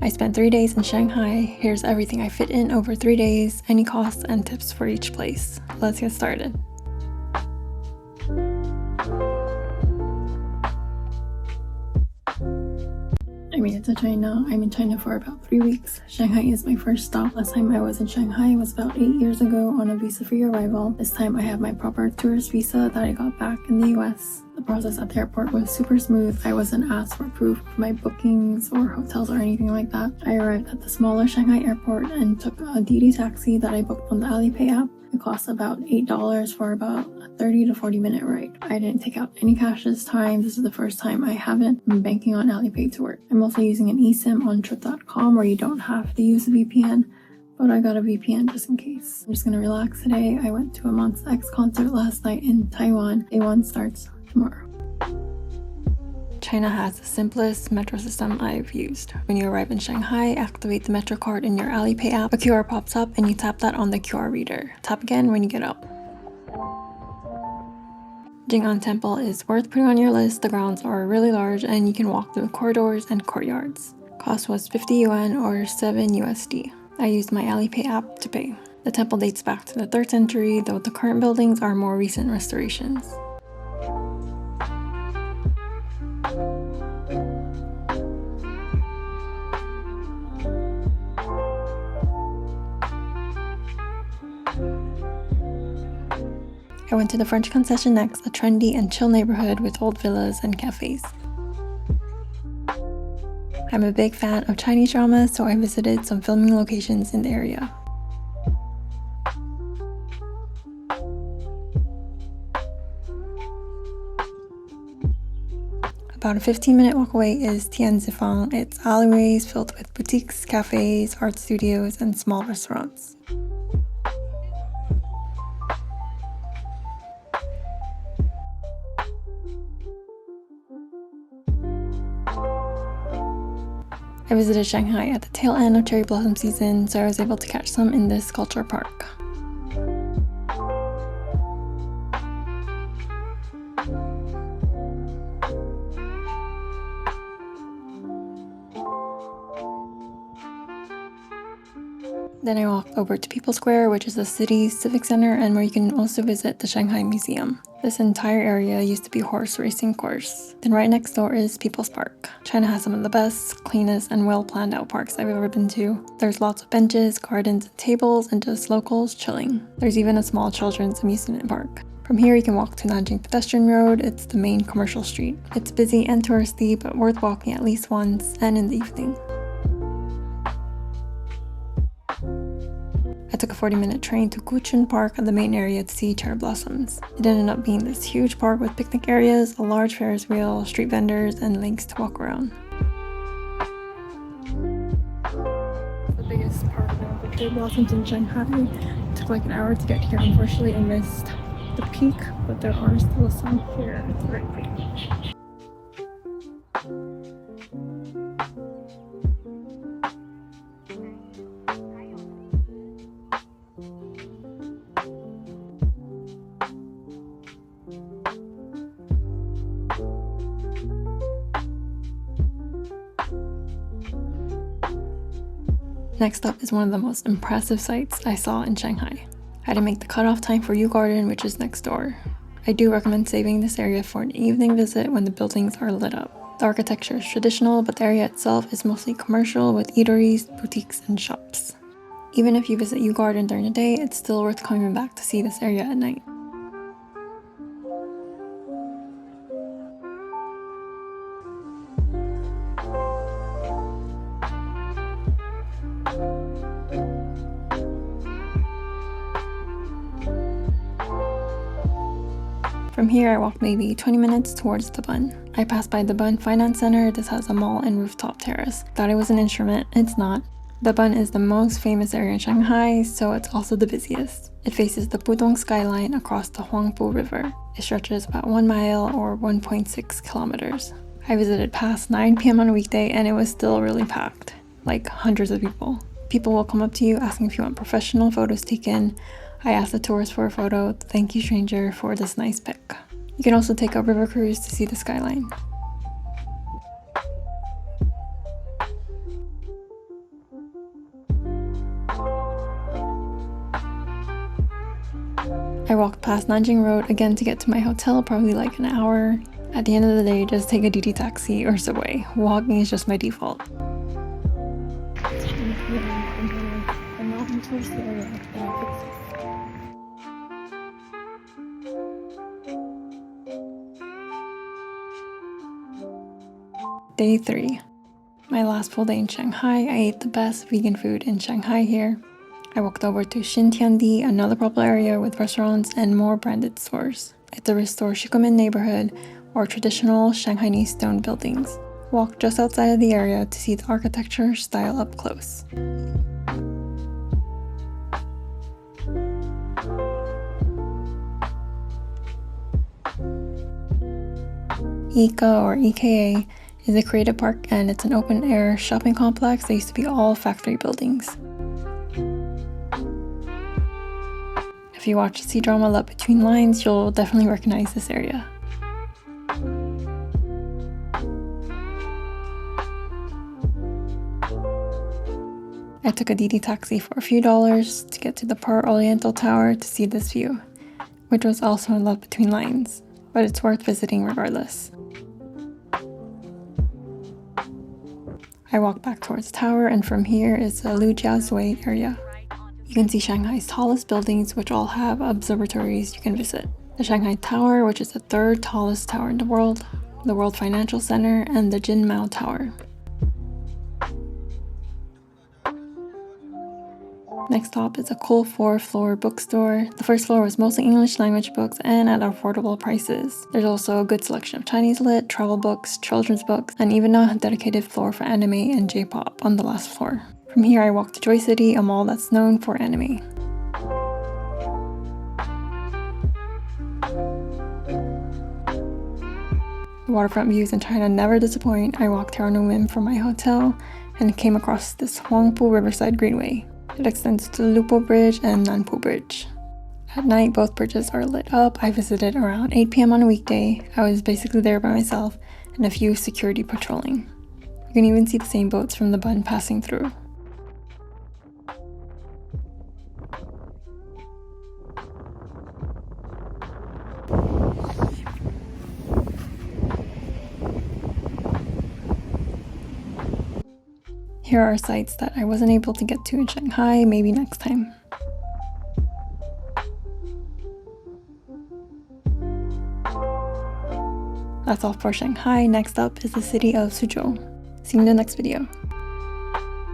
I spent 3 days in Shanghai. Here's everything I fit in over 3 days, any costs and tips for each place. Let's get started. I made it to China. I'm in China for about 3 weeks. Shanghai is my first stop. Last time I was in Shanghai was about 8 years ago on a visa-free arrival. This time I have my proper tourist visa that I got back in the US. The process at the airport was super smooth. I wasn't asked for proof of my bookings or hotels or anything like that. I arrived at the smaller Shanghai airport and took a DD taxi that I booked on the Alipay app. It cost about $8 for about a 30 to 40 minute ride. I didn't take out any cash this time. This is the first time I haven't been banking on Alipay to work. I'm also using an eSIM on trip.com where you don't have to use a VPN, but I got a VPN just in case. I'm just gonna relax today. I went to a Monsta X concert last night in Taiwan. Day 1 starts tomorrow. China has the simplest metro system I've used. When you arrive in Shanghai, activate the metro card in your Alipay app. A QR pops up and you tap that on the QR reader. Tap again when you get out. Jing'an Temple is worth putting on your list. The grounds are really large and you can walk through corridors and courtyards. Cost was 50 yuan or 7 USD. I used my Alipay app to pay. The temple dates back to the 3rd century, though the current buildings are more recent restorations. I went to the French concession next, a trendy and chill neighborhood with old villas and cafes. I'm a big fan of Chinese dramas, so I visited some filming locations in the area. About a 15-minute walk away is Tianzifang. It's alleyways filled with boutiques, cafes, art studios, and small restaurants. I visited Shanghai at the tail end of cherry blossom season, so I was able to catch some in this culture park. Then I walked over to People Square, which is the city's civic center and where you can also visit the Shanghai Museum. This entire area used to be a horse racing course. Then right next door is People's Park. China has some of the best, cleanest, and well-planned out parks I've ever been to. There's lots of benches, gardens, and tables, and just locals chilling. There's even a small children's amusement park. From here you can walk to Nanjing Pedestrian Road. It's the main commercial street. It's busy and touristy, but worth walking at least once and in the evening. I took a 40-minute train to Kuchun Park at the main area to see cherry blossoms. It ended up being this huge park with picnic areas, a large Ferris wheel, street vendors, and lakes to walk around. The biggest park of the cherry blossoms in Shanghai. It took like an hour to get here. Unfortunately, I missed the peak, but there are still some here. It's very pretty. Next up is one of the most impressive sights I saw in Shanghai. I had to make the cutoff time for Yu Garden, which is next door. I do recommend saving this area for an evening visit when the buildings are lit up. The architecture is traditional, but the area itself is mostly commercial with eateries, boutiques, and shops. Even if you visit Yu Garden during the day, it's still worth coming back to see this area at night. From here, I walked maybe 20 minutes towards the Bund. I passed by the Bund Finance Center. This has a mall and rooftop terrace. Thought it was an instrument, it's not. The Bund is the most famous area in Shanghai, so it's also the busiest. It faces the Pudong skyline across the Huangpu River. It stretches about 1 mile or 1.6 kilometers. I visited past 9 p.m. on a weekday and it was still really packed, like hundreds of people. People will come up to you asking if you want professional photos taken. I asked the tourist for a photo. Thank you, stranger, for this nice pic. You can also take a river cruise to see the skyline. I walked past Nanjing Road again to get to my hotel, probably like an hour. At the end of the day, just take a DD taxi or subway. Walking is just my default. Day 3. My last full day in Shanghai. I ate the best vegan food in Shanghai here. I walked over to Xintiandi, another popular area with restaurants and more branded stores. It's a restored Shikumen neighborhood or traditional Shanghainese stone buildings. Walked just outside of the area to see the architecture style up close. Ika or EKA is a creative park, and it's an open-air shopping complex that used to be all factory buildings. If you watch cdrama Love Between Lines, you'll definitely recognize this area. I took a DD taxi for a few dollars to get to the Par Oriental Tower to see this view, which was also in Love Between Lines, but it's worth visiting regardless. I walked back towards the tower, and from here is the Lujiazui area. You can see Shanghai's tallest buildings, which all have observatories you can visit. The Shanghai Tower, which is the 3rd tallest tower in the World Financial Center, and the Jinmao Tower. Next stop is a cool 4-floor bookstore. The first floor was mostly English language books and at affordable prices. There's also a good selection of Chinese lit, travel books, children's books, and even a dedicated floor for anime and J-pop on the last floor. From here I walked to Joy City, a mall that's known for anime. The waterfront views in China never disappoint. I walked Terranumim from my hotel and came across this Huangpu Riverside Greenway. It extends to the Lupo Bridge and Nanpu Bridge. At night, both bridges are lit up. I visited around 8 p.m. on a weekday. I was basically there by myself and a few security patrolling. You can even see the same boats from the Bund passing through. Here are sites that I wasn't able to get to in Shanghai, maybe next time. That's all for Shanghai. Next up is the city of Suzhou. See you in the next video.